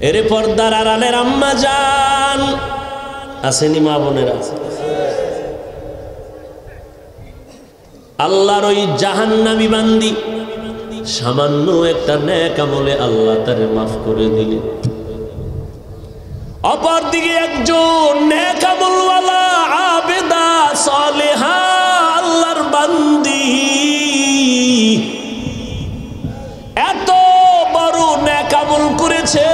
এরে পর্দার আড়ালের আম্মা জান আসেনি, মা বোনেরা, আল্লাহর ওই জাহান্নামী বান্দি সামান্য একটা নেক আমলে আল্লাহ তারে মাফ করে দিলেন। অপরদিকে একজন নেক আমলওয়ালা আবেদা সালেহা আল্লাহর বান্দি এত বড় নেক আমল করেছে,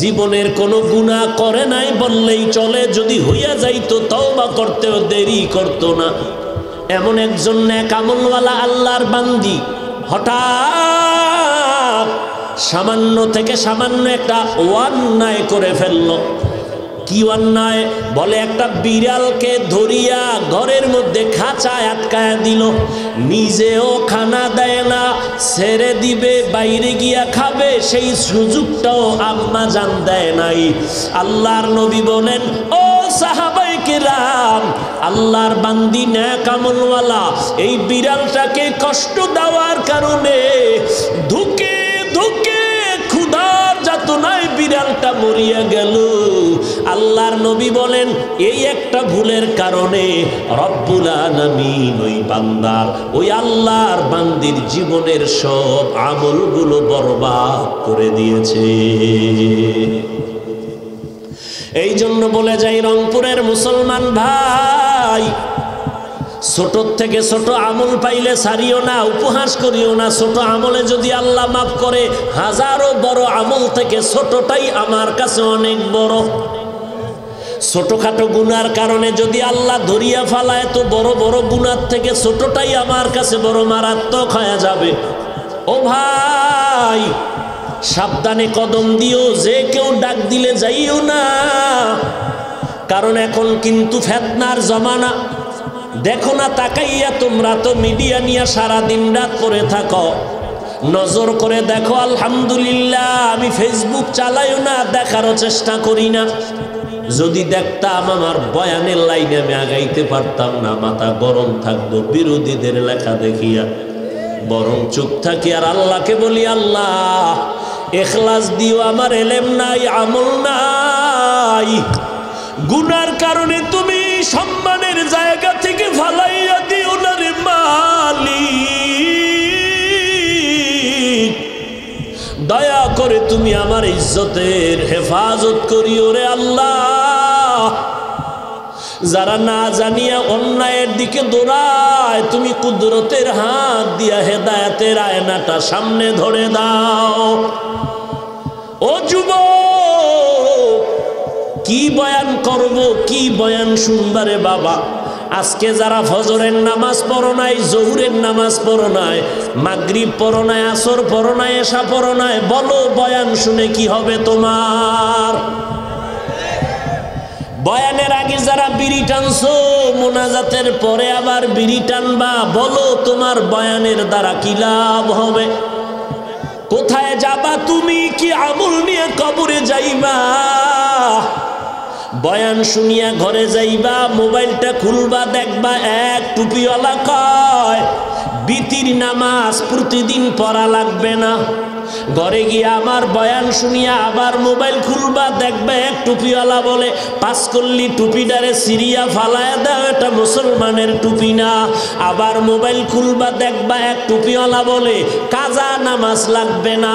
জীবনের কোনো গুনাহ করে নাই বললেই চলে, যদি হইয়া যাইতো তওবা করতেও দেরি করতো না। এমন একজন নেক আমলওয়ালা আল্লাহর বান্দি হঠাৎ সামান্য থেকে সামান্য একটা অন্যায় করে ফেললো। কি অন্যায়? বলে একটা বিড়ালকে ধরিয়া ঘরের মধ্যে খাঁচায় আটকায় দিল, নিজেও খানা দেয় না, ছেড়ে দিবে বাইরে গিয়া খাবে, সেই সুযোগটাও আম্মা জান দেয় নাই। আল্লাহর নবী বলেন, ও সাহাবায়ে কেরাম, আল্লাহর বান্দি নেক আমলওয়ালা এই বিড়ালটাকে কষ্ট দেওয়ার কারণে ধুকে ধুকে ক্ষুধার যাতনায় বিড়ালটা মরিয়া গেল। আল্লাহর নবী বলেন, এই একটা ভুলের কারণে রব্বুল আলামিন ওই বান্দার, ওই আল্লাহর বান্দির জীবনের সব আমলগুলো বরবাদ করে দিয়েছে। এই জন্য বলে যাই, রংপুরের মুসলমান ভাই, ছোট থেকে ছোট আমল পাইলে ছাড়িও না, উপহাস করিও না। ছোট আমলে যদি আল্লাহ মাফ করে, হাজারো বড় আমল থেকে ছোটটাই আমার কাছে অনেক বড়। ছোটখাটো গুনার কারণে যদি আল্লাহ ধরিয়া ফালায়, তো বড় বড় গুনার থেকে ছোটটাই আমার কাছে বড় মারাত্মক হয়ে যাবে। ও ভাই, সাবধানে কদম দিও, যে কেউ ডাক দিলে যাইও না, কারণ এখন কিন্তু ফিতনার জমানা। দেখো না তাকাইয়া, তোমরা তো মিডিয়া নিয়ে সারাদিন রাত পড়ে থাকো, নজর করে দেখো। আলহামদুলিল্লাহ, আমি ফেসবুক চালাইও না, দেখারও চেষ্টা করি না। যদি দেখতাম আমার বয়ানের লাইনে আমি আগাইতে পারতাম না, মাথা গরম থাকতো বিরোধীদের লেখা দেখিয়া। বরং চুপ থাকি আর আল্লাহকে বলি, আল্লাহ ইখলাস দিও, আমার এলেম নাই, আমল নাই, গুনার কারণে তুমি সম্মানের জায়গা থেকে ফালাইয়া দিও না রে মালিক। দয়া করে তুমি আমার ইজ্জতের হেফাজত করিও রে আল্লাহ। যারা না জানিয়া অন্যায়ের দিকে দৌড়ায়, তুমি কুদরতের হাত দিয়া হেদায়েতের আয়নাটা সামনে ধরে দাও। ও যুবক, কি বয়ান করব, কি বয়ান শুনবারে বাবা? আজকে যারা ফজরের নামাজ পড়ো নাই, জোহরের নামাজ পড়ো নাই, মাগরিব পড়ো নাই, আসর পড়ো নাই, এশা পড়ো নাই, বলো বয়ান শুনে কি হবে তোমার? বয়ানের আগে যারা বিড়ি টানছো, মোনাজাতের পরে আবার বিড়ি টানবা, বলো তোমার বয়ানের দ্বারা কি লাভ হবে? কোথায় যাবা তুমি? কি আমল নিয়ে কবরে যাইবা? বয়ান শুনিয়া ঘরে যাইবা, মোবাইলটা খুলবা, দেখবা এক টুপিওয়ালা কয় বিতির নামাজ প্রতিদিন পড়া লাগবে না। ঘরে গিয়ে আমার বয়ান শুনিয়া আবার মোবাইল খুলবা, দেখবে এক টুপিওয়ালা বলে পাঁচকল্লি টুপিটারে সিরিয়া ফালায় দাও, এটা মুসলমানের টুপি না। আবার মোবাইল খুলবা, দেখবা এক টুপিওয়ালা বলে কাজা নামাজ লাগবে না।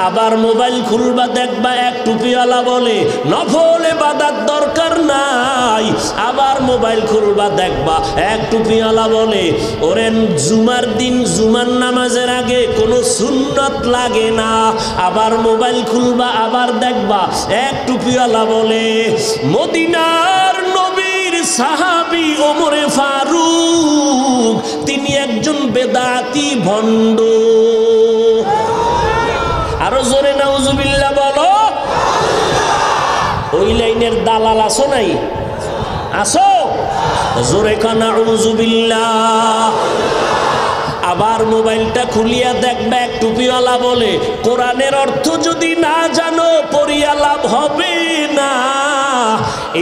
আবার মোবাইল খুলবা, দেখবা এক টুপিওয়ালা বলে নফল ইবাদত দরকার নাই। আবার মোবাইল খুলবা, দেখবা এক টুপিওয়ালা বলে ওরে জুমার দিন জুমার নামাজের আগে কোনো সুন্নত লাগে না। আবার মোবাইল খুলবা, আবার দেখবা এক টুপিওয়ালা বলে মদিনার নবীর সাহাবী ওমরে ফারুক তিনি একজন বেদাতি ভণ্ড। আরো জোরে নাউজুবিল্লাহ বলো। ওই লাইনের দালাল আসো নাই? আসো জোরে কানা নাউজুবিল্লাহ। আবার মোবাইলটা খুলিয়া দেখবে এক টুপিওয়ালা বলে কোরআনের অর্থ যদি না জানো পড়িয়া লাভ হবে না।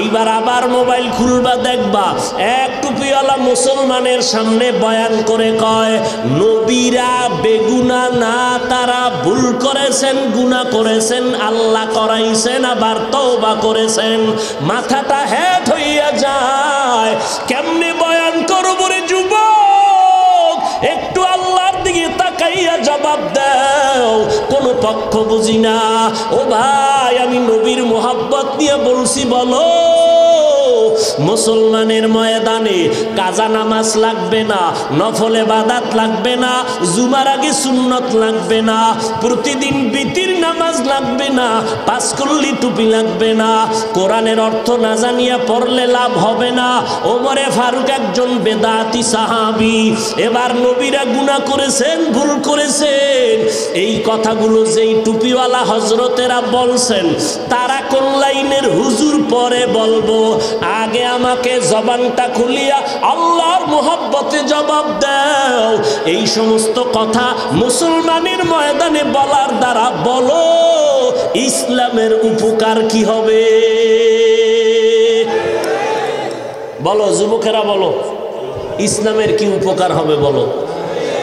এইবার আবার মোবাইল খুলবা, দেখবা এক টুপিওয়ালা মুসলমানের সামনে বয়ান করে কয় নবীরা বেগুনা না, তারা ভুল করেছেন, গুনাহ করেছেন, আল্লাহ করাইছেন, আবার তওবা করেছেন। মাথাটা হেট হইয়া যায়, কেমনে বয়ান করব রে যুবক? একটু আল্লাহর দিকে তাকাইয়া জবাব দাও। কোন পক্ষ বুঝি না। ও ভাই, আমি নবীর মোহাব্বত নিয়ে বলছি, বলো মুসলমানের ময়দানে কাজা নামাজ লাগবে না, নফল ইবাদত লাগবে না, জুমার আগে সুন্নত লাগবে না, প্রতিদিন বিতির নামাজ লাগবে না, পাঁচকল্লি টুপি লাগবে না, কোরআনের অর্থ না জানিয়া পড়লে লাভ হবে না। ওমরে ফারুক একজন বেদাতি সাহাবী। এবার নবীরা গুনাহ করেছেন, ভুল করেছেন, এই কথাগুলো যেই টুপিওয়ালা হজরতেরা বলছেন, তারা কোন লাইনের হুজুর পরে বলবো, আগে আমাকে জবানটা খুলিয়া আল্লাহর মোহাব্বতে জবাব দাও। এই সমস্ত কথা মুসলমানের ময়দানে বলার দ্বারা বলো ইসলামের উপকার কি হবে? বলো যুবকেরা, বলো ইসলামের কি উপকার হবে? বলো।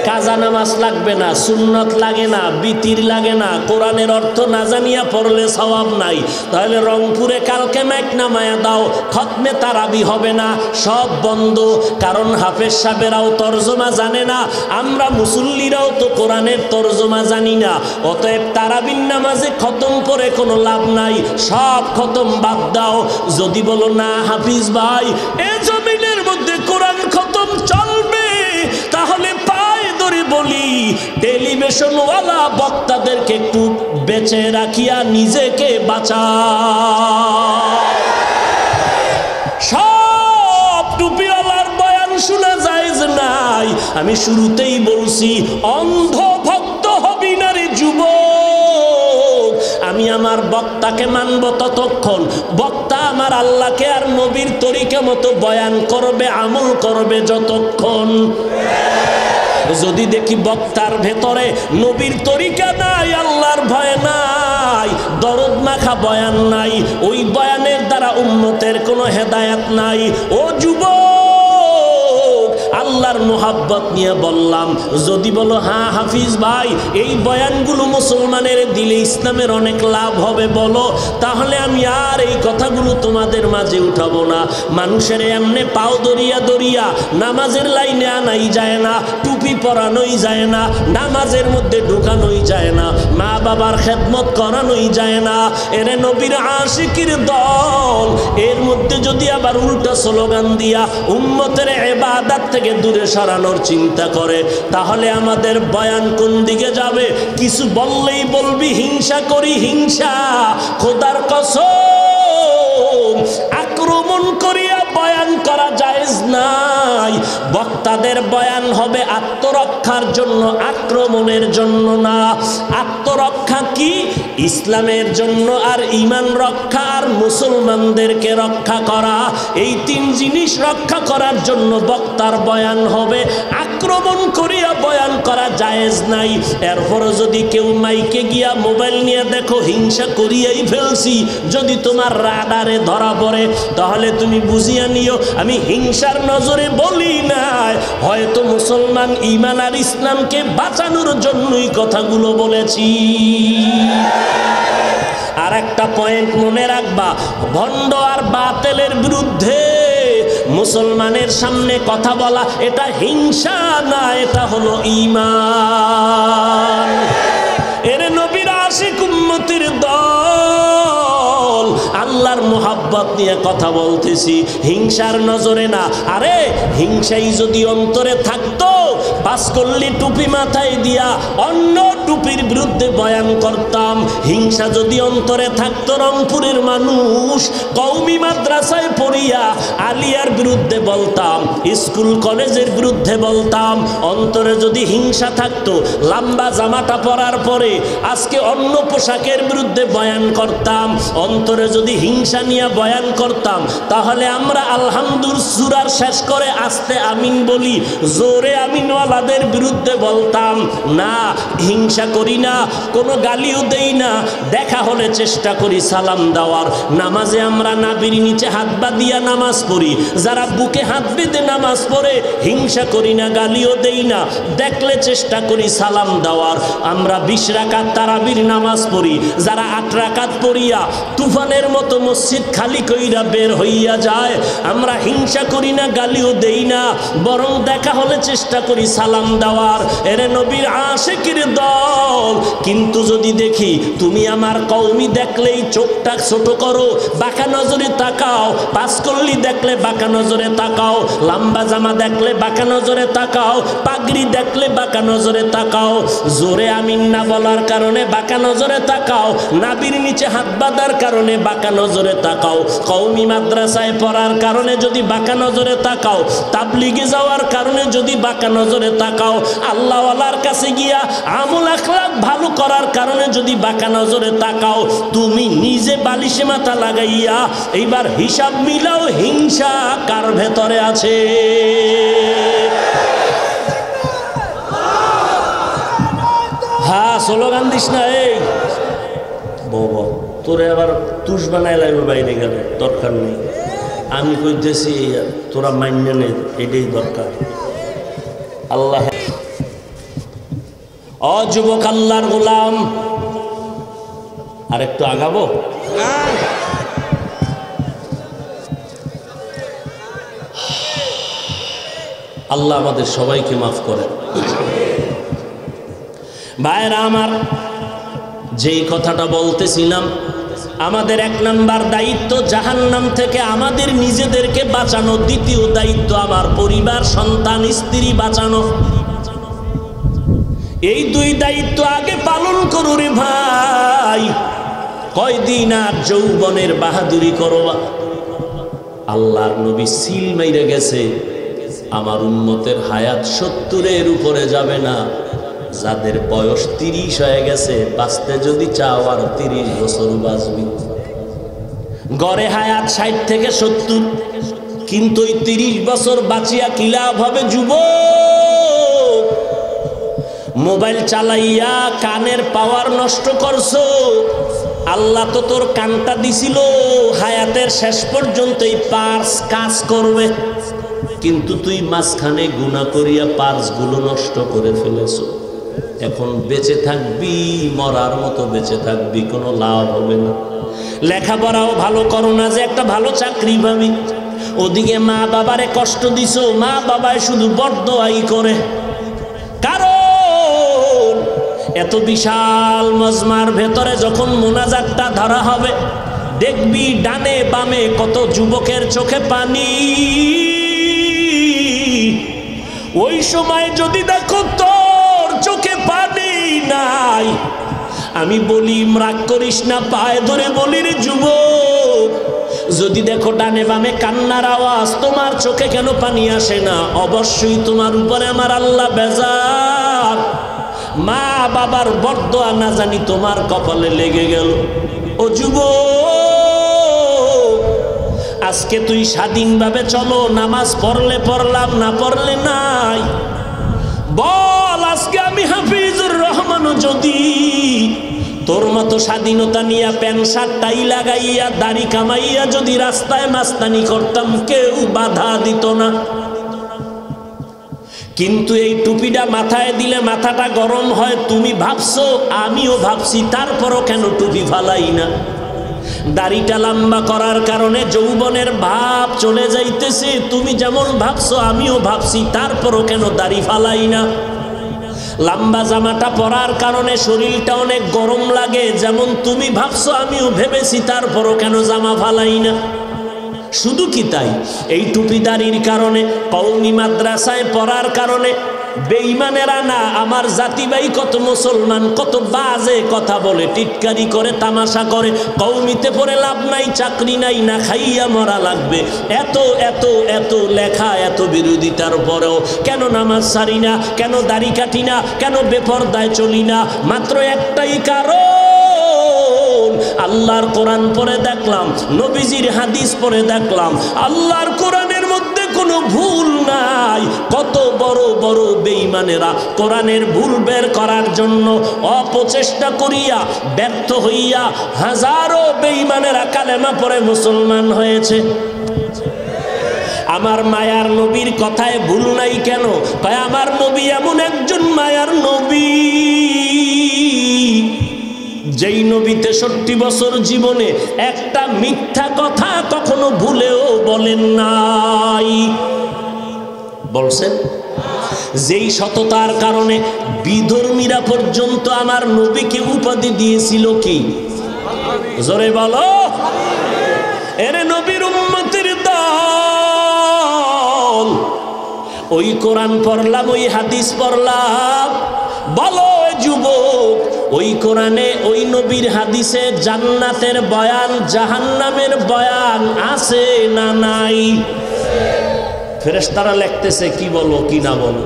কাজা নামাজ লাগবে না, সুন্নত লাগে না, বিতির লাগে না, কোরআনের অর্থ না জানিয়া পড়লে সওয়াব নাই। তাহলে রংপুরে কালকে মাইক নামায়া দাও, খতমে তারাবি হবে না, সব বন্ধ। কারণ হাফেজ সাহেবেরাও তরজমা জানে না, আমরা মুসল্লিরাও তো কোরআনের তরজমা জানি না। অতএব তারাবির নামাজে খতম করে কোনো লাভ নাই, সব খতম বাদ দাও। যদি বলো না হাফিজ ভাই, এ জমিনের মধ্যে কোরআন খতম চলবে, তাহলে বলি টেলিভিশনওয়ালা বক্তাদেরকে একটু বেঁচে রাখিয়া নিজেকে বাঁচা। সব টুপিওয়ালার বয়ান শোনা জায়েজ নাই। আমি শুরুতেই বলছি, অন্ধ ভক্ত হবি না রে যুবক। আমি আমার বক্তাকে মানব ততক্ষণ বক্তা আমার আল্লাহকে আর নবীর তরিকা মতো বয়ান করবে, আমল করবে যতক্ষণ। যদি দেখি বক্তার ভেতরে নবীর তরিকা নাই, আল্লাহর ভয় নাই, দরদ মাখা বয়ান নাই, ওই বয়ানের দ্বারা উম্মতের কোনো হেদায়েত নাই। ও যুবক, আল্লাহর মোহাব্বত নিয়ে বললাম। যদি বলো হ্যাঁ হাফিজ ভাই, এই বয়ানগুলো মুসলমানের দিলে ইসলামের অনেক লাভ হবে, বলো, তাহলে আমি আর এই কথাগুলো তোমাদের মাঝে উঠাবো না। মানুষের এমনি পাও দরিয়া দরিয়া নামাজের লাইনে আনাই যায় না, টুপি পরানোই যায় না, নামাজের মধ্যে ঢুকানোই যায় না, মা বাবার খেদমত করানোই যায় না। এরে নবীর আশিকির দল, এর মধ্যে যদি আবার উল্টা স্লোগান দিয়া উম্মতের ইবাদত থেকে দূরে সরানোর চিন্তা করে, তাহলে আমাদের বয়ান কোন দিকে যাবে? কিছু বললেই বলবি হিংসা করি, হিংসা। খোদার কসম, আক্রমণ করিয়া বয়ান করা জায়েজ নাই। বক্তাদের বয়ান হবে আত্মরক্ষার জন্য, আক্রমণের জন্য না। আত্মরক্ষা কি? ইসলামের জন্য, আর ঈমান রক্ষা, আর মুসলমানদেরকে রক্ষা করা। এই তিন জিনিস রক্ষা করার জন্য বক্তার বয়ান হবে। আক্রমণ করিয়া বয়ান করা জায়েজ নাই। এরপর যদি কেউ মাইকে গিয়া মোবাইল নিয়ে দেখো হিংসা করিয়াই ফেলছি, যদি তোমার রাডারে ধরা পড়ে, তাহলে তুমি বুঝিয়া নিও আমি হিংসার নজরে বলি নাই, হয়তো মুসলমান ঈমান আর ইসলামকে বাঁচানোর জন্যই কথাগুলো বলেছি। আর একটা পয়েন্ট মনে রাখবা, ভণ্ড আর বাতিলের বিরুদ্ধে মুসলমানের সামনে কথা বলা এটা হিংসা না, এটা হলো ঈমান। এর নবীর আশিক উম্মতের দল, আল্লাহর মোহাব্বত নিয়ে কথা বলতেছি, হিংসার নজরে না। আরে হিংসাই যদি অন্তরে থাকতো, পাঁচকল্লি টুপি মাথায় দিয়া অন্য টুপির বিরুদ্ধে বয়ান করতাম। হিংসা যদি অন্তরে থাকতো, রংপুরের মানুষ কওমি মাদ্রাসায় পড়িয়া আলিয়ার বিরুদ্ধে বলতাম, স্কুল কলেজের বিরুদ্ধে বলতাম। অন্তরে যদি হিংসা থাকতো, লম্বা জামাটা পরার পরে আজকে অন্য পোশাকের বিরুদ্ধে বয়ান করতাম। অন্তরে যদি হিংসা হিংসা নিয়ে বয়ান করতাম, তাহলে আমরা আলহামদুলিল্লাহ সূরার শেষ করে আস্তে আমিন বলি, জোরে আমিনওয়ালাদের বিরুদ্ধে বলতাম না। হিংসা করি না, কোনো গালিও দেই না, দেখা হলে চেষ্টা করি সালাম দেওয়ার। নামাজে আমরা নাভির নিচে হাত বাঁধিয়া নামাজ পড়ি, যারা বুকে হাত বেঁধে নামাজ পড়ে হিংসা করি না, গালিও দেই না, দেখলে চেষ্টা করি সালাম দেওয়ার। আমরা 20 রাকাত তারাবির নামাজ পড়ি, যারা 8 রাকাত পড়িয়া তুফানের মতো মসজিদ খালি কইরা বের হইয়া যায়, আমরা হিংসা করি না, গালিও দেই না, বরং দেখা হলে চেষ্টা করি সালাম দেওয়ার। এরে নবীর আশিকের দল। কিন্তু যদি দেখি তুমি আমার কওমি দেখলেই চোখটা ছোট করো, বাঁকা নজরে তাকাও, পাঁচকল্লি দেখলে বাঁকা নজরে তাকাও, লম্বা জামা দেখলে বাঁকা নজরে তাকাও, পাগড়ি দেখলে বাঁকা নজরে তাকাও, জোরে আমিন না বলার কারণে বাঁকা নজরে তাকাও, নাবির নিচে হাত বাঁধার কারণে বাঁকা নজরে তাকাও, কওমি মাদ্রাসায় পড়ার কারণে যদি বাঁকা নজরে তাকাও, তাবলিগে যাওয়ার কারণে যদি বাঁকা নজরে তাকাও, আল্লাহওয়ালার কাছে গিয়া আমল আখলাক ভালো করার কারণে যদি বাঁকা নজরে তাকাও, তুমি নিজে বালিশে মাথা লাগাইয়া এইবার হিসাব মিলাও হিংসা কার ভেতরে আছে। হ্যাঁ, স্লোগান দিস না। এই বাবা, তোরে আবার তুষ বানাই লাগবে বাইরে গেলে, দরকার নেই। আমি কইতেছি তোরা মান্য নে, এটাই দরকার। আল্লাহ যুবক, আল্লাহর গোলাম। আর একটু আগাবো? আল্লাহ আমাদের সবাইকে মাফ করেন। ভাইরা আমার, যেই কথাটা বলতেছিলাম, আমাদের 1 নাম্বার দায়িত্ব জাহান্নাম থেকে আমাদের নিজেদেরকে বাঁচানো, দ্বিতীয় দায়িত্ব আমার পরিবার, সন্তান, স্ত্রী বাঁচানো। এই 2 দায়িত্ব আগে পালন করো রে ভাই। কয়দিন আর যৌবনের বাহাদুরি করবা? আল্লাহর নবী সিল মাইরে গেছে, আমার উম্মতের হায়াত 70-এর উপরে যাবে না। যাদের বয়স 30 হয়ে গেছে, বাঁচতে যদি চাও আর 30 বছর বাঁচবি। গড়ে হায়াত 60 থেকে 70, কিন্তু ওই 30 বছর বাঁচিয়া কি লাভ হবে যুবক? মোবাইল চালাইয়া কানের পাওয়ার নষ্ট করছো। আল্লাহ তো তোর কানটা দিছিল, হায়াতের শেষ পর্যন্ত এই পার্স কাজ করবে, কিন্তু তুই মাঝখানে গুনাহ করিয়া পার্সগুলো নষ্ট করে ফেলেছো। এখন বেঁচে থাকবি, মরার মতো বেঁচে থাকবি, কোনো লাভ হবে না। লেখাপড়াও ভালো করো না যে একটা ভালো চাকরি পাবি, ওদিকে মা বাবারে কষ্ট দিছো, মা বাবায় শুধু বরদোয়াই করে। কারণ এত বিশাল মজমার ভেতরে যখন মোনাজাতটা ধরা হবে, দেখবি ডানে বামে কত যুবকের চোখে পানি। ওই সময় যদি দেখো তোর চোখে পানি নাই, আমি বলি রাগ করিস না, পায়ে ধরে বলি রে যুবক, যদি দেখো ডানে বামে কান্নার আওয়াজ, তোমার চোখে কেন পানি আসে না? অবশ্যই তোমার উপরে আমার আল্লাহ বেজার। মা বাবার বরদোয়া না জানি তোমার কপালে লেগে গেল। ও যুবক, আজকে তুই স্বাধীনভাবে চলো, নামাজ পড়লে পড়লাম, না পড়লে নাই। বল, আজকে আমি হাফিজুর রহমানও যদি তোর মতো স্বাধীনতা নিয়ে প্যান্ট শার্ট টাই লাগাইয়া দাড়ি কামাইয়া যদি রাস্তায় মাস্তানি করতাম, কেউ বাধা দিত না। কিন্তু এই টুপিটা মাথায় দিলে মাথাটা গরম হয়, তুমি ভাবছো, আমিও ভাবছি, তারপরও কেন টুপি ফালাই না? দাড়িটা লম্বা করার কারণে যৌবনের ভাব চলে যাইতেছে, তুমি যেমন ভাবছো আমিও ভাবছি, তারপরও কেন দাড়ি ফালাই না? লম্বা জামাটা পরার কারণে শরীরটা অনেক গরম লাগে, যেমন তুমি ভাবছো আমিও ভেবেছি, তারপরও কেন জামা ফালাই না? শুধু কি তাই, এই টুপিদারির কারণে, কওমি মাদ্রাসায় পড়ার কারণে বেঈমানেরা না, আমার জাতিভাই কত মুসলমান কত বাজে কথা বলে, টিটকারি করে, তামাশা করে। কওমিতে পড়ে লাভ নাই, চাকরি নাই, না খাইয়া মরা লাগবে। এত এত এত লেখা, এত বিরোধিতার পরেও কেন নামাজ ছাড়ি না, কেন দাড়ি কাটি না, কেন বেপরদায় চলি না? মাত্র একটাই কারণ, আল্লাহ আল্লাহর কোরআন পড়ে দেখলাম, নবীজির হাদিস পড়ে দেখলাম, আল্লাহর কোরআনের মধ্যে কোনো ভুল নাই। কত বড় বড় বেঈমানেরা কোরআনের ভুল বের করার জন্য অপচেষ্টা করিয়া ব্যর্থ হইয়া হাজারো বেঈমানেরা কালেমা পড়ে মুসলমান হয়েছে। আমার মায়ার নবীর কথায় ভুল নাই কেন? কয় আমার নবী এমন একজন মায়ার নবী, যেই নবী 63 বছর জীবনে একটা মিথ্যা কথা কখনো ভুলেও বলেন নাই। বলছেন? যেই সততার কারণে বিধর্মীরা পর্যন্ত আমার নবীকে উপাধি দিয়েছিল কি? জোরে বলো। এরে নবীর উম্মতের দল, ওই কোরআন পড়লাম, ওই হাদিস পড়লাম, বলো যুবক, ওই কোরআনে ওই নবীর হাদিসে জান্নাতের বয়ান জাহান্নামের বয়ান আছে না নাই? ফেরেশতারা লিখতেছে কি বলো কি না বলো।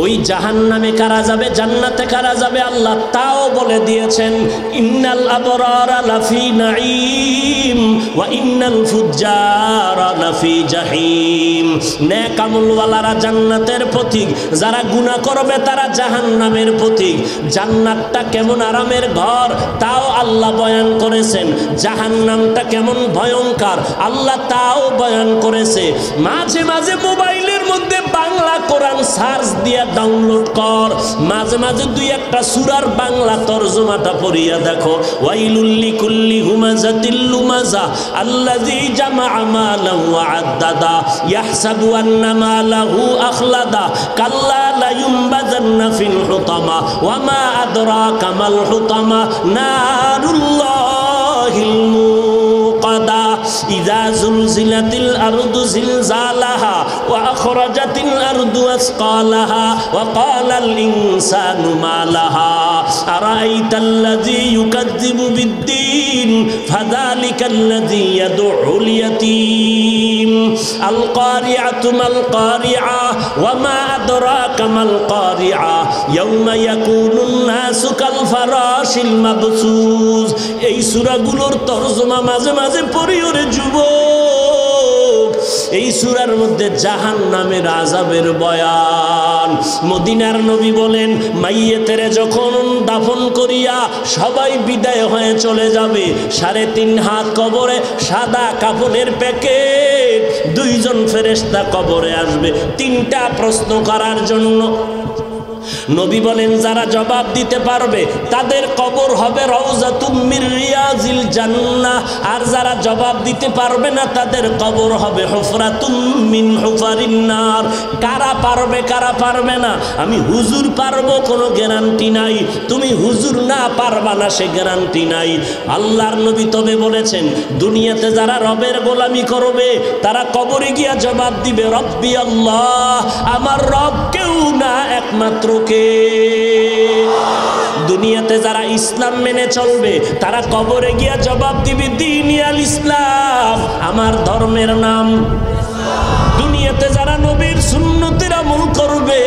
ওই জাহান্নামে কারা যাবে, জান্নাতে কারা যাবে, আল্লাহ তাও বলে দিয়েছেন। ইন্নাল আবরারা লাফি নাঈম ওয়া ইন্নাল ফুজ্জারা লাফি জাহিম। নেক আমলওয়ালারা জান্নাতের পথিক, যারা গুনাহ করবে তারা জাহান্নামের পথিক। জান্নাতটা কেমন আরামের ঘর তাও আল্লাহ বয়ান করেছেন, জাহান্নামটা কেমন ভয়ঙ্কর আল্লাহ তাও বয়ান করেছে। মাঝে মাঝে মোবাইলের মধ্যে বাংলা কোরআন সার্চ দিয়ে ডাউনলোড কর, মাঝে মাঝে দুই একটা সূরার বাংলা তরজমাটা পড়িয়া দেখো। ওয়াইলুল লিকুল্লি হুমাযাতিল লুমাযা আল্লাযী জামাআ মালান ওয়া আদ্দাদা ইয়াহসাবু আন্না মালাহু আখলাদা কাল্লা লা ইউনবাযান্না ফিল হুতামা ওয়া মা আদরাকা মাল হুতামা নারুল্লাহিল মুকাদা ইযা যুলজিলাতিল আরদু জিলজালাহা ওয়া আখরাজাতিল আরদু আসকালাহা ওয়া ক্বালাল ইনসানু মা লাহা আরাআইতাল্লাযী ইউকাযযিবু বিদ্দীন ফাযালিকাল্লাযী ইয়াদউল ইয়াতীম আল কারিআতু মাল কারিআ ওয়া মা আদরাকা মাল কারিআ ইয়াওমা ইয়াকুনুন নাসু কাল ফারাশিল মাবসুস। এই সূরাগুলোর তরজমা মাঝে মাঝে পড়িও রে যুবক। এই সূরার মধ্যে জাহান্নামের আযাবের বয়ান। মদিনার নবী বলেন, মাইয়েতের যখন দাফন করিয়া সবাই বিদায় হয়ে চলে যাবে, 3.5 হাত কবরে সাদা কাফনের প্যাকেট, 2 জন ফেরেশতা কবরে আসবে 3টা প্রশ্ন করার জন্য। নবী বলেন, যারা জবাব দিতে পারবে তাদের কবর হবে রাউযাতুম মির রিয়াজিল জান্নাহ, আর যারা জবাব দিতে পারবে না তাদের কবর হবে হুফরাতুম মিন হুফারিন নার। কারা পারবে কারা পারবে না? আমি হুজুর পারবো কোনো গ্যারান্টি নাই, তুমি হুজুর না পারবা না সে গ্যারান্টি নাই। আল্লাহর নবী তবে বলেছেন, দুনিয়াতে যারা রবের গোলামি করবে তারা কবরে গিয়া জবাব দিবে, রব্বি আল্লাহ, আমার রব কেউ না একমাত্র কে। দুনিয়াতে যারা ইসলাম মেনে চলবে তারা কবরে গিয়া জবাব দিবে, দীনি আল ইসলাম, আমার ধর্মের নাম। দুনিয়াতে যারা নবীর সুন্নতের আমল করবে,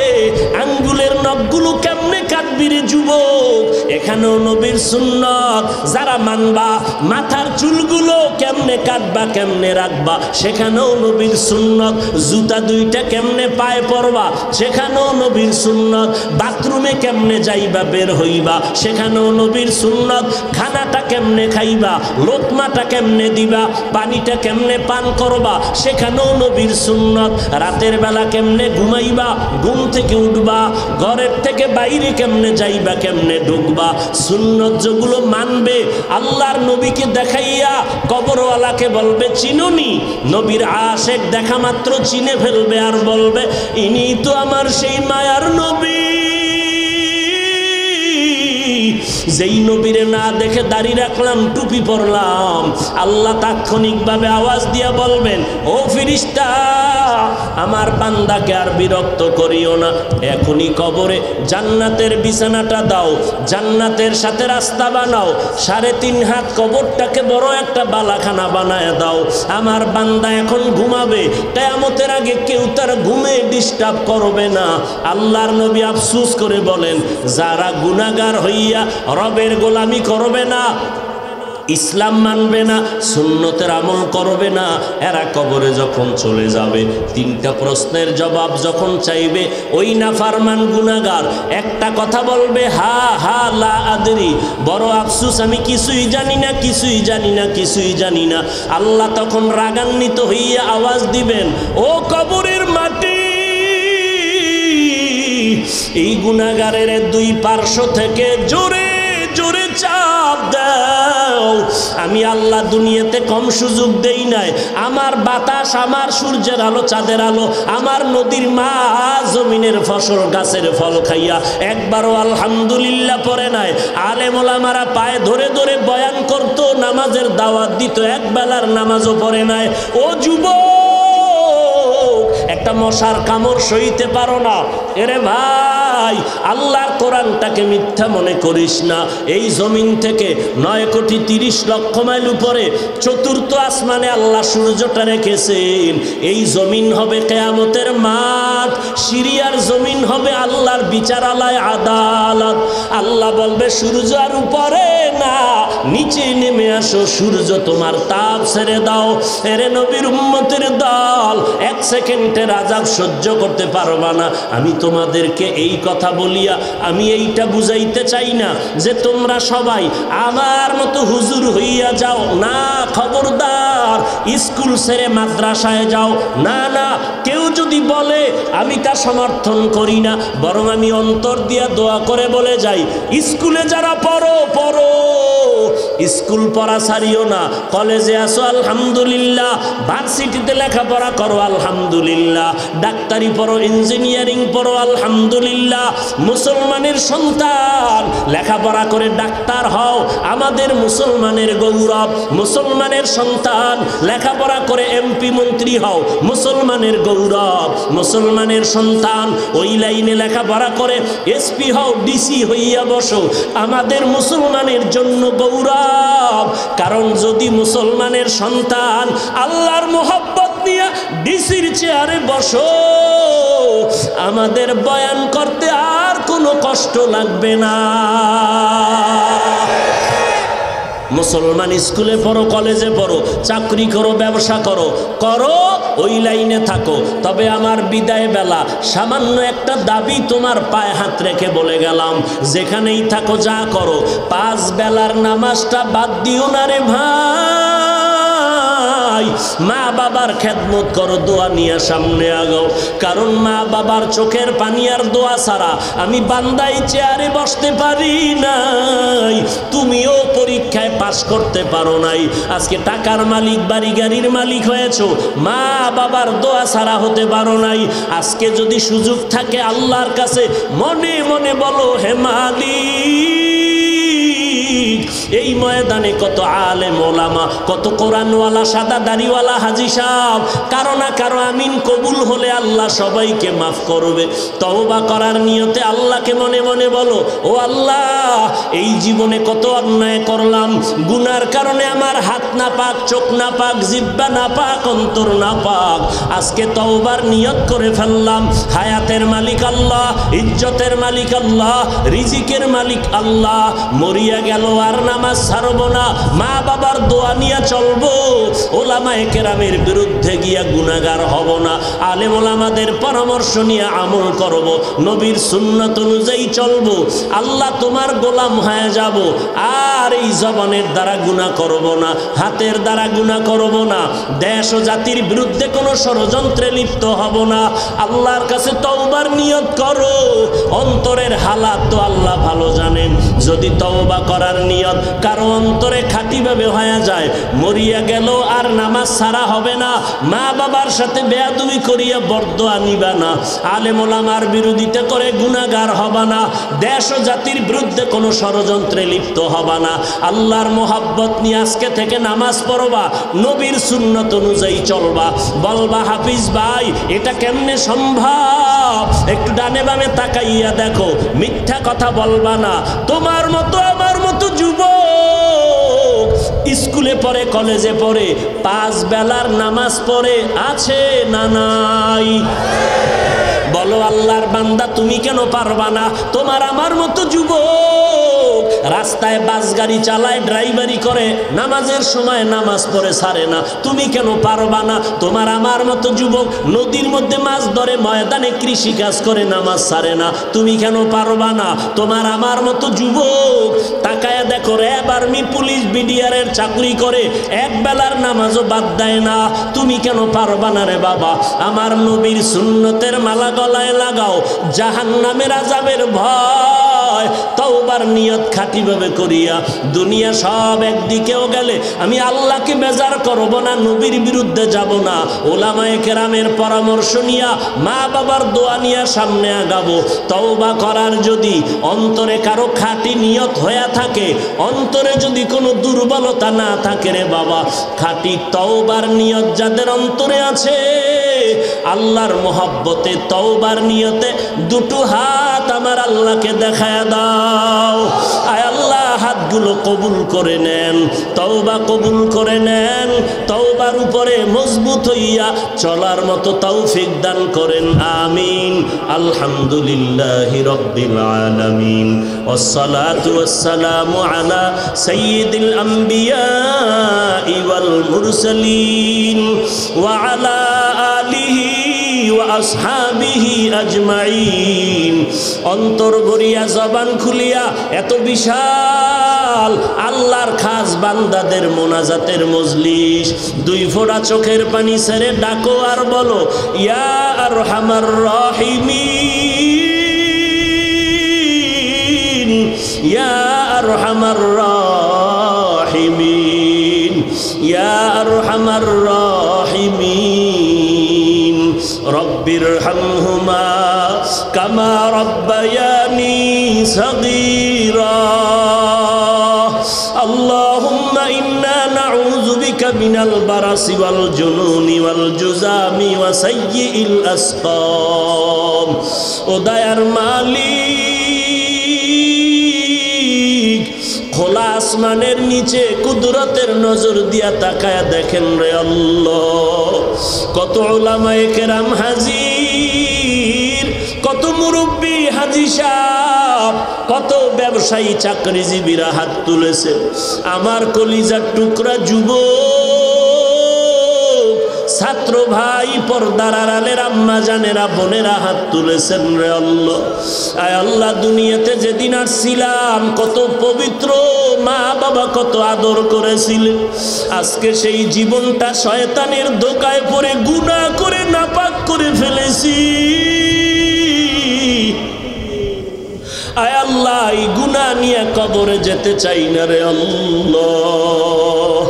আঙ্গুলের নখগুলো কেমনে কাটবি রে যুবক, এখানেও নবীর সুন্নত যারা মানবা, মাথার চুলগুলো কেমনে কাটবা কেমনে রাখবা সেখানেও নবীর সুন্নত, জুতা 2টা কেমনে পায়ে পরবা সেখানেও নবীর সুন্নত, বাথরুমে কেমনে যাইবা বের হইবা সেখানেও নবীর সুন্নত, খানাটা কেমনে খাইবা, লোকমাটা কেমনে দিবা, পানিটা কেমনে পান করবা সেখানেও নবীর সুন্নত, রাতের বেলা কেমনে ঘুমাইবা, ঘুম থেকে উঠবা, ঘরের থেকে বাইরে কেমনে যাইবা কেমনে ঢুকবা, সুন্নত যেগুলো মানবে আল্লাহর নবীকে দেখাইয়া কবরওয়ালাকে বলবে চিনুনি, নবীর আশেক দেখা মাত্র চিনে ফেলবে আর বলবে, ইনি তো আমার সেই মায়ার নবী। যেই নবীরে না দেখে দাড়ি রাখলাম, টুপি পরলাম, আল্লাহ তাৎক্ষণিকভাবে আওয়াজ দিয়া বলবেন, ও ফেরেশতা, আমার বান্দাকে আর বিরক্ত করিও না, এখনই কবরে জান্নাতের বিছানাটা দাও, জান্নাতের সাথে রাস্তা বানাও, 3.5 হাত কবরটাকে বড় একটা বালাখানা বানায় দাও, আমার বান্দা এখন ঘুমাবে, কিয়ামতের আগে কেউ তার ঘুমে ডিস্টার্ব করবে না। আল্লাহর নবী আফসোস করে বলেন, যারা গুনাহগার হইয়া রবের গোলামি করবে না, ইসলাম মানবে না, সুন্নতের আমল করবে না, এরা কবরে যখন চলে যাবে তিনটা প্রশ্নের জবাব যখন চাইবে, ওই নাফরমান গুনাহগার একটা কথা বলবে, হা হা লা আদরি, বড় আফসোস আমি কিছুই জানি না, কিছুই জানি না, কিছুই জানি না। আল্লাহ তখন রাগান্বিত হইয়া আওয়াজ দিবেন, ও কবরের মাটি, এই গুনাহগারের দুই পার্শ্ব থেকে জোরে জোরে চাপ দাও। আমি আল্লাহ দুনিয়াতে কম সুযোগ দেই নাই। আমার বাতাস, আমার সূর্যের আলো, চাঁদের আলো, আমার নদীর মাছ, জমিনের ফসল, গাছের ফল খাইয়া একবারও আলহামদুলিল্লাহ পড়ে নাই। আলেম ওলামারা পায়ে ধরে ধরে বয়ান করত, নামাজের দাওয়াত দিত, এক বেলার নামাজও পড়ে নাই। ও যুবক, একটা মশার কামড় সইতে পারো না, এরে ভাই, আল্লাহর কোরআনটাকে মিথ্যা মনে করিস না। এই জমিন থেকে 9,30,00,000 মাইল উপরে চতুর্থ আসমানে আল্লাহ সূর্যটা রেখেছেন। এই জমিন হবে কিয়ামতের মাঠ, সিরিয়ার জমিন হবে আল্লাহর বিচারালয়, আদালত। আল্লাহ বলবে সূর্য আর উপরে না, নিচে নেমে আসো, সূর্য তোমার তাপ ছেড়ে দাও। এরে নবীর উম্মতের দল, এক সেকেন্ডের আযাব সহ্য করতে পারবা না। আমি তোমাদেরকে এই কথা বলিয়া আমি এইটা বুঝাইতে চাই না যে তোমরা সবাই আমার মতো হুজুর হইয়া যাও, না, খবরদার, স্কুল ছেড়ে মাদ্রাসায় যাও, না না। কেউ যদি বলে আমি তা সমর্থন করি না, বরং আমি অন্তর দিয়া দোয়া করে বলে যাই, স্কুলে যারা পড়ো পড়ো, স্কুল পড়া ছাড়িও না। কলেজে আসো আলহামদুলিল্লাহ, ভার্সিটিতে লেখাপড়া করো আলহামদুলিল্লাহ, ডাক্তারি পড়ো, ইঞ্জিনিয়ারিং পড়ো আলহামদুলিল্লাহ। মুসলমানের সন্তান লেখাপড়া করে ডাক্তার হও, আমাদের মুসলমানের গৌরব। মুসলমানের সন্তান লেখাপড়া করে এমপি মন্ত্রী হও, মুসলমানের গৌরব। মুসলমানের সন্তান ওই লাইনে লেখাপড়া করে এসপি হও, ডিসি হইয়া বসো, আমাদের মুসলমানের জন্য গৌরব। কারণ যদি মুসলমানের সন্তান আল্লাহর মোহাব্বত নিয়ে ডিসির চেয়ারে বসো, আমাদের বয়ান করতে আর কোনো কষ্ট লাগবে না। মুসলমান স্কুলে পড়ো, কলেজে পড়ো, চাকরি করো, ব্যবসা করো, করো, ওই লাইনে থাকো। তবে আমার বিদায় বেলা সামান্য একটা দাবি তোমার পায়ে হাত রেখে বলে গেলাম, যেখানেই থাকো, যা করো, 5 বেলার নামাজটা বাদ দিও না রে ভাই। মা বাবার খেদমত করো, দোয়া নিয়ে সামনে আগাও। কারণ মা বাবার চোখের পানি আর দোয়া ছাড়া আমি বান্দাই চেয়ারে বসতে পারি নাই। তুমিও পরীক্ষায় পাস করতে পারো নাই, আজকে টাকার মালিক, বাড়ি গাড়ির মালিক হয়েছো, মা বাবার দোয়া ছাড়া হতে পারো নাই। আজকে যদি সুযোগ থাকে আল্লাহর কাছে মনে মনে বলো, হে মালিক, এই ময়দানে কত আলেম ওলামা, কত কোরআনওয়ালা, সাদা দাড়িওয়ালা হাজী সাহেব, কারো না কারো আমিন কবুল হলে আল্লাহ সবাইকে মাফ করবে। তওবা করার নিয়তে আল্লাহকে মনে মনে বলো, ও আল্লাহ, এই জীবনে কত অন্যায় করলাম, গুনার কারণে আমার হাত না পাক, চোখ না পাক, জিহ্বা না পাক, অন্তর না পাক। আজকে তওবার নিয়ত করে ফেললাম। হায়াতের মালিক আল্লাহ, ইজ্জতের মালিক আল্লাহ, রিজিকের মালিক আল্লাহ। মরিয়া গেল আর নামাজ ছাড়বো না, মা বাবার দোয়া নিয়ে চলবো, ওলামায়ে কেরামের বিরুদ্ধে গিয়া গুনাহগার হব না, আলেম ওলামাদের পরামর্শ নিয়ে আমল করব, নবীর সুন্নাত অনুযায়ী চলবো। আল্লাহ তোমার গোলাম হয়ে যাব, আর এই জবানের দ্বারা গুনাহ করব না, হাতের দ্বারা গুনাহ করব না, দেশ ও জাতির বিরুদ্ধে কোনো ষড়যন্ত্রে লিপ্ত হব না। আল্লাহর কাছে তওবার নিয়ত করো। অন্তরের হালাত তো আল্লাহ ভালো জানেন। যদি তওবা করার নিয়ত কারো অন্তরে খাঁটিভাবে হয়ে যায়, মরিয়া গেল আর নামাজ ছাড়া হবে না, মা বাবার সাথে বেয়াদবি করিয়া বরদোয়া নিবা না, আলেম ওলামার বিরোধিতা করে গুনাহগার হবা না, দেশ ও জাতির বিরুদ্ধে কোনো ষড়যন্ত্রে লিপ্ত হবা না, আল্লাহর মোহাব্বত নিয়ে আজকে থেকে নামাজ পড়বা, নবীর সুন্নত অনুযায়ী চলবা। বলবা, হাফিজ ভাই, এটা কেমনে সম্ভব? একটু ডানে বামে তাকাইয়া দেখো, মিথ্যা কথা বলবা না। তোমার মতো আমার মতো যুবক স্কুলে পড়ে, কলেজে পড়ে, 5 বেলার নামাজ পড়ে, আছে না নাই? বলো আল্লাহর বান্দা, তুমি কেন পারবা না? তোমার আমার মতো যুবক রাস্তায় বাস গাড়ি চালায়, ড্রাইভারি করে, নামাজের সময় নামাজ পড়ে ছাড়ে না, তুমি কেন পারবা না? তোমার আমার মতো যুবক নদীর মধ্যে মাছ ধরে, ময়দানে কৃষি কাজ করে, নামাজ ছাড়ে না, তুমি কেন পারবা না? তোমার আমার মতো যুবক তাকায় দেখো, র্যাব, আর্মি, পুলিশ, বিডিআরের চাকরি করে, এক বেলার নামাজও বাদ দেয় না, তুমি কেন পারবা না রে বাবা? আমার নবীর সুন্নতের মালা গলায় লাগাও, জাহান্নামের আযাবের ভয় তওবার নিয়ত খাঁটিভাবে করিয়া, দুনিয়া সব একদিকেও গেলে আমি আল্লাহকে বেজার করব না, নবীর বিরুদ্ধে যাব না, ওলামায়ে কেরামের পরামর্শ নিয়া, মা বাবার দোয়া নিয়া সামনে আগাবো। তওবা করার যদি অন্তরে কারো খাঁটি নিয়ত হয়ে থাকে, অন্তরে যদি কোনো দুর্বলতা না থাকে রে বাবা, খাঁটি তওবার নিয়ত যাদের অন্তরে আছে, আল্লাহর মহব্বতে তওবার নিয়তে দুটো হাত আমার আল্লাহকে দেখায় দাও। আয় আল্লাহ, হাতগুলো কবুল করে নেন, তওবা কবুল করে নেন, তওবার উপরে মজবুত হইয়া চলার মতো তৌফিক দান করেন, আমিন। আলহামদুলিল্লাহি রাব্বিল আলামিন, ওয়াসসালাতু ওয়াসসালামু আলা সাইয়্যিদিল আম্বিয়া ওয়াল মুরসালিন ওয়া আলা আলিহি ওয়া আসহাবিহি আজমাইন। অন্তর ভরিয়া, জবান খুলিয়া, এত বিশাল আল্লাহর খাস বান্দাদের মোনাজাতের মজলিস, দুই ফোঁটা চোখের পানি ছেড়ে ডাকো আর বলো, ইয়া আরহামার রাহিমিন, ইয়া আরহামার রাহিমিন, ইয়া আরহামার রাহিমিন। রব্বিরহামহুমা কামা রব্বায়ানি সগীরা। আল্লাহুম্মা ইন্না নাউযু বিকা মিনাল বারাসি ওয়াল জুনুনি ওয়াল জুযামি ওয়া সাইয়্যিল আসকাম। ও দয়ার মালিক, খোলা আসমানের নিচে কুদরতের নজর দিয়া তাকায়া দেখেন রে আল্লাহ, কত উলামায়ে কেরাম হাজির, কত মুরব্বী হাজী সাহেব, কত ব্যবসায়ী চাকরিজীবীরা হাত তুলেছে। আমার কলিজার টুকরা যুবক, ছাত্র ভাই, পর্দার আড়ালের আম্মা জানেরা, বোনেরা হাত তুলেছেন রে আল্লাহ। আয় আল্লাহ, দুনিয়াতে যেদিন আসছিলাম কত পবিত্র, মা বাবা কত আদর করেছিলেন, আজকে সেই জীবনটা শয়তানের ধোকায় পড়ে গুনাহ করে নাপাক করে ফেলেছি। আয় আল্লাহ, এই গুনাহ নিয়ে কবরে যেতে চাই না রে আল্লাহ।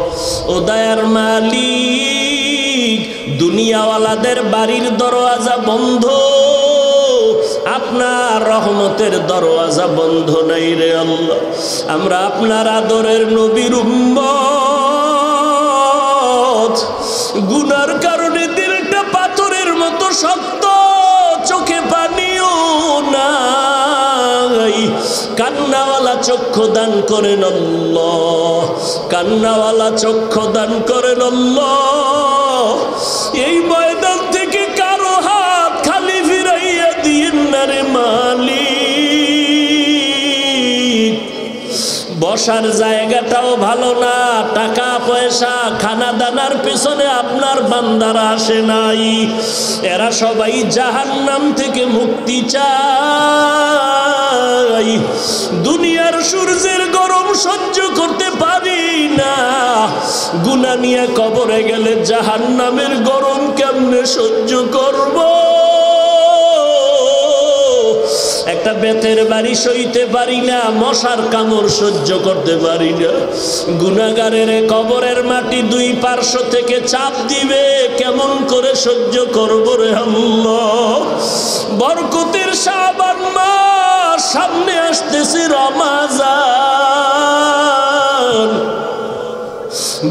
ও দয়ার মালিক, দুনিয়াওয়ালাদের বাড়ির দরওয়াজা বন্ধ, আপনার রহমতের দরওয়াজা বন্ধ নাই রে আল্লাহ। আমরা আপনার আদরের নবীর উম্মত, গুনার কারণে দিলটা পাথরের মতো শক্ত, চোখে পানিও নাই। কান্নাওয়ালা চক্ষু দান করেন আল্লাহ, কান্নাওয়ালা চক্ষু দান করেন আল্লাহ। এই ময়দান থেকে কারো হাত খালি ফিরাইয়া দিয়েন না রে মালিক। বসার জায়গাটাও ভালো না, টাকা পয়সা খানা দানার পেছনে আপনার বান্দারা আসে নাই, এরা সবাই জাহান্নাম থেকে মুক্তি চায়। দুনিয়ার সূর্যের গরম সহ্য করতে পারি না, গুনাহ নিয়ে কবরে গেলে জাহান্নামের গরম কেমনে সহ্য করব? একটা বেতের বাড়ি সইতে পারি না, মশার কামড় সহ্য করতে পারি না। গুনাহগারের কবরের মাটি দুই পার্শ্ব থেকে চাপ দিবে, কেমন করে সহ্য করব রে আল্লাহ। বরকতের শাবান মাস সামনে আসতেছে, রমাজান,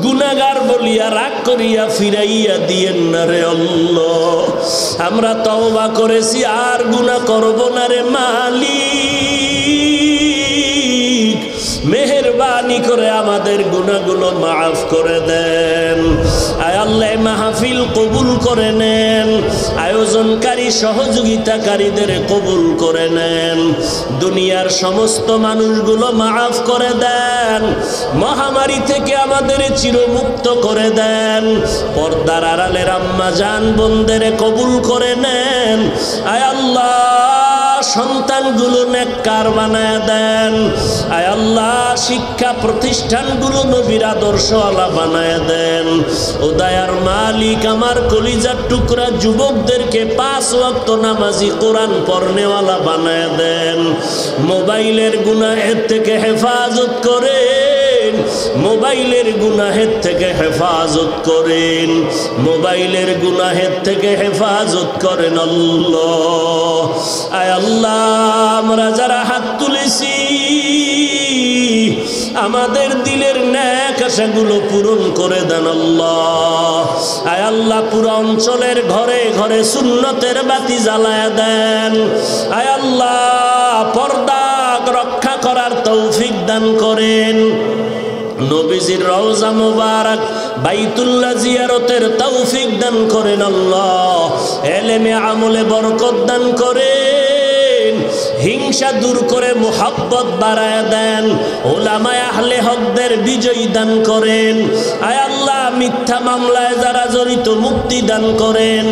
গুনাহগার বলিয়া রাগ করিয়া ফিরাইয়া দিয়েন না রে আল্লাহ। আমরা তওবা করেছি, আর গুনাহ করব না রে মালিক। মেহেরবান মেহেরবানি করে আমাদের গুনাহগুলো মাফ করে দেন। আয় আল্লাহ মাহফিল কবুল করে নেন, আয়োজনকারী সহযোগিতাকারীদের কবুল করে নেন, দুনিয়ার সমস্ত মানুষগুলো মাফ করে দেন, মহামারী থেকে আমাদের চিরমুক্ত করে দেন, পর্দার আড়ালের আম্মা জান বোনদের কবুল করে নেন। আয় আল্লাহ সন্তানগুলো নেককার বানায় দেন। আয় আল্লাহ শিক্ষা প্রতিষ্ঠানগুলো নবীর আদর্শওয়ালা বানায় দেন। ও দয়ার মালিক আমার কলিজার টুকরা যুবকদেরকে 5 ওয়াক্ত নামাজি কোরআন পড়নেওয়ালা বানায় দেন। মোবাইলের গুনাহের থেকে হেফাজত করেন, মোবাইলের গুনাহের থেকে হেফাজত করেন, মোবাইলের গুনাহের থেকে হেফাজত করেন আল্লাহ। আয় আল্লাহ আমরা যারা হাত তুলেছি আমাদের দিলের নেক আশাগুলো পূরণ করে দেন আল্লাহ। আয় আল্লাহ পুরো অঞ্চলের ঘরে ঘরে সুন্নতের বাতি জ্বালায়া দেন। আয় আল্লাহ পর্দা রক্ষা করার তৌফিক দান করেন। নবীজির রওজা মুবারক বাইতুল্লাহ জিয়ারতের তৌফিক দান করেন আল্লাহ। এলেমে আমলে বরকত দান করেন, হিংসা দূর করে মুহাব্বত বাড়ায় দেন, উলামায়ে আহলে হকদের বিজয় দান করেন। আয় আল্লাহ মিথ্যা মামলায় যারা জড়িত মুক্তি দান করেন।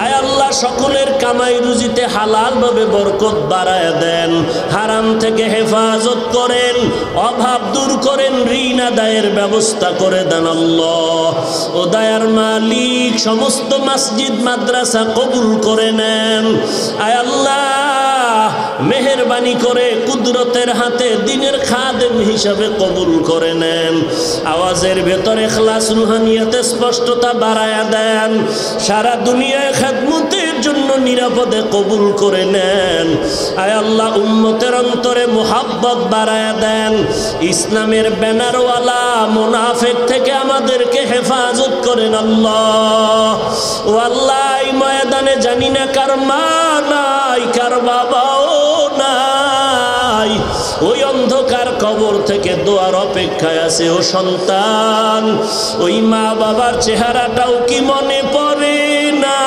আয় আল্লাহ সকলের কামাই রুজিতে হালালভাবে বরকত বাড়ায় দেন, হারাম থেকে হেফাজত করেন, অভাব দূর করেন, ঋণ আদায়ের ব্যবস্থা করে দেন আল্লাহ। ও দয়ার মালিক সমস্ত মসজিদ মাদ্রাসা কবুল করে নেন। আয় আল্লাহ মেহেরবানি করে কুদরতের হাতে দিনের খাদেম হিসাবে কবুল করে নেন। আওয়াজের ভেতরে ইখলাস রুহানিয়াতে স্পষ্টতা বাড়ায়া দেন, সারা দুনিয়ায় খেদমতের জন্য নিরাপদে কবুল করে নেন। আয় আল্লাহ উম্মতের অন্তরে মুহাব্বত বাড়ায়া দেন, ইসলামের ব্যানারওয়ালা মুনাফিক থেকে আমাদেরকে হেফাজত করেন আল্লাহ। ও আল্লাহ এই ময়দানে জানি না কার মা নাই, কার বাবাও নাই, ওই অন্ধকার কবর থেকে দোয়ার অপেক্ষায় আছে। ও সন্তান ওই মা বাবার চেহারাটাও কি মনে পড়ে না?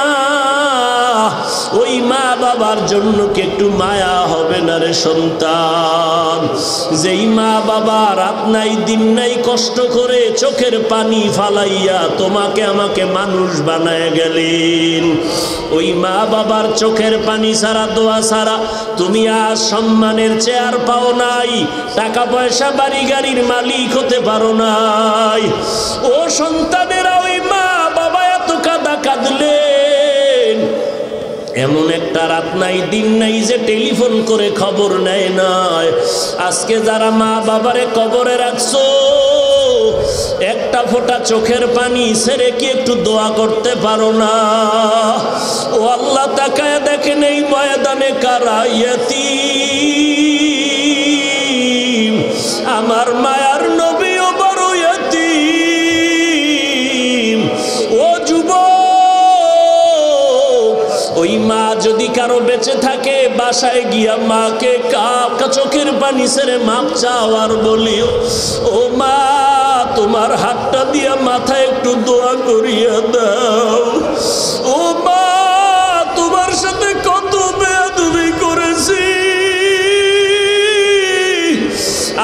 ওই মা বাবার জন্য কি একটু মায়া হবে না রে সন্তান? যেই মা বাবা রাত নাই দিন নাই কষ্ট করে চোখের পানি ফালাইয়া তোমাকে আমাকে মানুষ বানায় গেলেন, ওই মা বাবার চোখের পানি ছাড়া দোয়া ছাড়া তুমি আজ সম্মানের চেয়ার পাও নাই, টাকা পয়সা বাড়ি গাড়ির মালিক হতে পারো নাই। ও সন্তানেরা ওই মা বাবা এত কাঁদা কাঁদলেন, এমন একটা রাত নাই দিন নাই যে টেলিফোন করে খবর নেয় নাই। আজকে যারা মা বাবারে কবরে রাখছো একটা ফোঁটা চোখের পানি ছেড়ে কি একটু দোয়া করতে পারো না? ও আল্লাহ তাকায় দেখেন এই ময়দানে কারা ইয়াতীম, আমার মায়ার নবীও বড় ইয়াতীম। ও যুবক ওই মা যদি কারো বেঁচে থাকে বাসায় গিয়া মাকে চোখের পানি ছেড়ে মাপ চাও আর বলিও ও মা তোমার হাতটা দিয়া মাথায় একটু দোয়া করিয়া দাও। ও মা তোমার সাথে কত বেয়াদবি করেছি,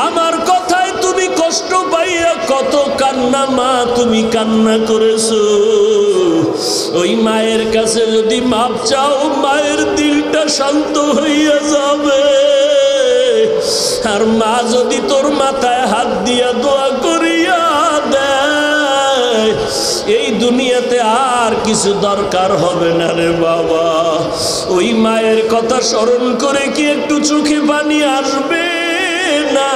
আমার কথায় তুমি কষ্ট পাইয়া কত কান্না মা তুমি কান্না করেছো। ওই মায়ের কাছে যদি মাপ চাও মায়ের দিলটা শান্ত হইয়া যাবে। আর মা যদি তোর মাথায় হাত দিয়া দোয়া করিয়া দেয় এই দুনিয়াতে আর কিছু দরকার হবে না রে বাবা। ওই মায়ের কথা স্মরণ করে কি একটু চোখে পানি আসবে না?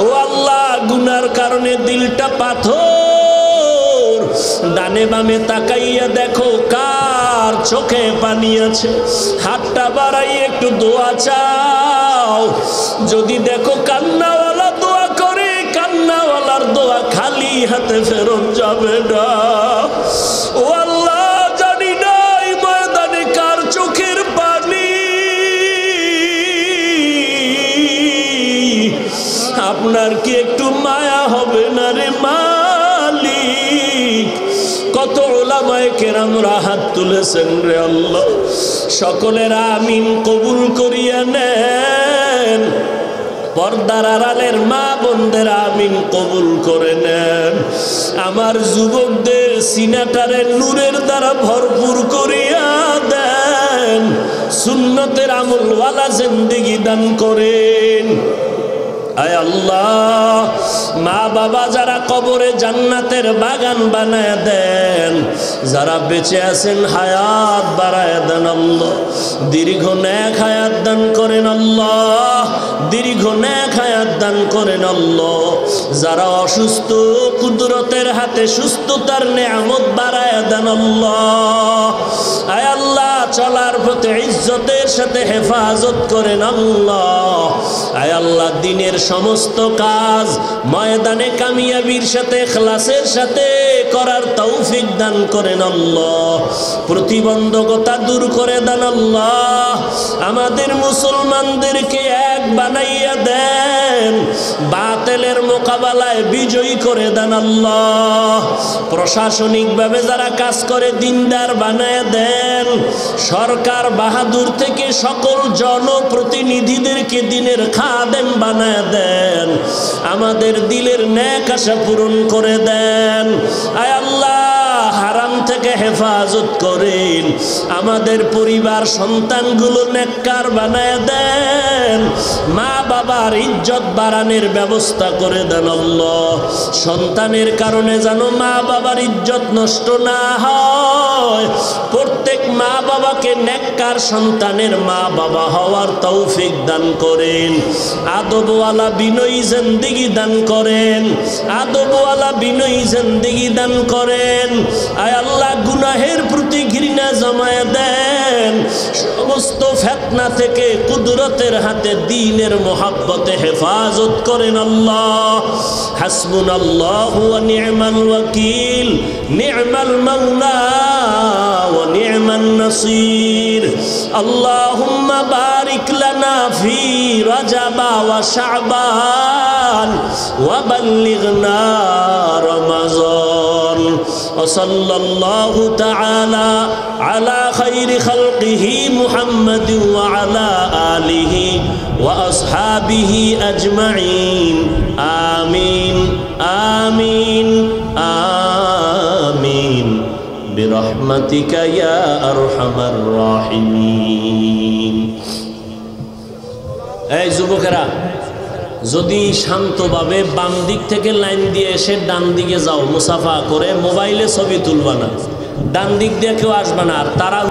ও আল্লাহ গুনার কারণে দিলটা পাথর, ডানে বামে তাকাইয়া দেখো কার চোখে পানি আছে, হাতটা বাড়াই একটু দোয়া চাও। যদি দেখো কান্নাওয়ালা দোয়া করে কান্নাওয়ালার দোয়া খালি হাতে ফেরত যাবে না। ও আল্লাহ জানি না এই ময়দানে কার চোখের পানি আপনার কি একটু একটু মায়া হবে না রে মালিক? কত উলামায়ে কেরামরা হাত তুলেছেন রে আল্লাহ, সকলের আমিন কবুল করিয়া নেন। পর্দার আড়ালের মা বোনদের আমিন কবুল করে নেন। আমার যুবকদের সিনাটারে নূরের দ্বারা ভরপুর করিয়া দেন। সুন্নতের আমলওয়ালা জিন্দেগি দান করেন। আয় আল্লাহ, মা বাবা যারা কবরে জান্নাতের বাগান বানায় দেন, যারা বেঁচে আছেন হায়াত বাড়ায় দেন আল্লাহ। দীর্ঘ নেক হায়াত দান করেন আল্লাহ, দীর্ঘ নেক হায়াত দান করেন আল্লাহ। যারা অসুস্থ, কুদরতের হাতে সুস্থতার নেয়ামত বাড়ায় দেন আল্লাহ। আয় আল্লাহ, চলার পথে ইজ্জতের সাথে হেফাজত করেন আল্লাহ। আয় আল্লাহ, দিনের সমস্ত কাজ ময়দানে কামিয়াবির সাথে ইখলাসের সাথে করার তৌফিক দান করেন আল্লাহ। প্রতিবন্ধকতা দূর করে দেন আল্লাহ। আমাদের মুসলমানদেরকে এক বানাইয়া দেন, বাতিলের মোকাবেলায় বিজয়ী করে দেন আল্লাহ। প্রশাসনিকভাবে যারা কাজ করে দিনদার বানায় দেন। সরকার বাহাদুর থেকে সকল জনপ্রতিনিধিদেরকে দিনের খাদেম বানায় দেন। আমাদের দিলের নেক আশা পূরণ করে দেন। আয় আল্লাহ, হারাম থেকে হেফাজত করেন। আমাদের পরিবার সন্তানগুলো নেককার বানায় দেন। মা বাবার ইজ্জত বাড়ানোর ব্যবস্থা করে দেন আল্লাহ। সন্তানের কারণে যেন মা বাবার ইজ্জত নষ্ট না হয়। প্রত্যেক মা বাবাকে নেককার সন্তানের মা বাবা হওয়ার তৌফিক দান করেন। আদবওয়ালা বিনয়ী জিন্দেগি দান করেন। আদবওয়ালা বিনয়ী জিন্দেগি দান করেন। আয় আল্লাহ, গুনাহের প্রতি ঘৃণা জমায়ে দেন। সমস্ত ফিতনা থেকে কুদরতের হাতে দ্বীনের মোহাব্বতে হেফাজত করেন আল্লাহ। হাসবুনাল্লাহু ওয়া নি'মাল ওয়াকিল, নি'মাল মাওলা ওয়া নি'মান নাসির। আল্লাহুম্মা বারিক লানা ফি রজব ওয়া শাবান ওয়া বাল্লিগনা রমাযান। ওয়া সাল্লাল্লাহু তাআলা আলা খাইরি খালকিহি মুহাম্মাদিন ওয়া আলা আলিহি ওয়া আসহাবিহি আজমাইন। আমিন আমিন আমিন বিরহমাতিকা ইয়া আরহামার রাহিমিন। এই যুবকেরা, যদি শান্তভাবে বাম দিক থেকে লাইন দিয়ে এসে ডান দিকে যাও, মুসাফা করে, মোবাইলে ছবি তুলবা না, ডান দিক দিয়ে কেউ আসবে না। আর তারা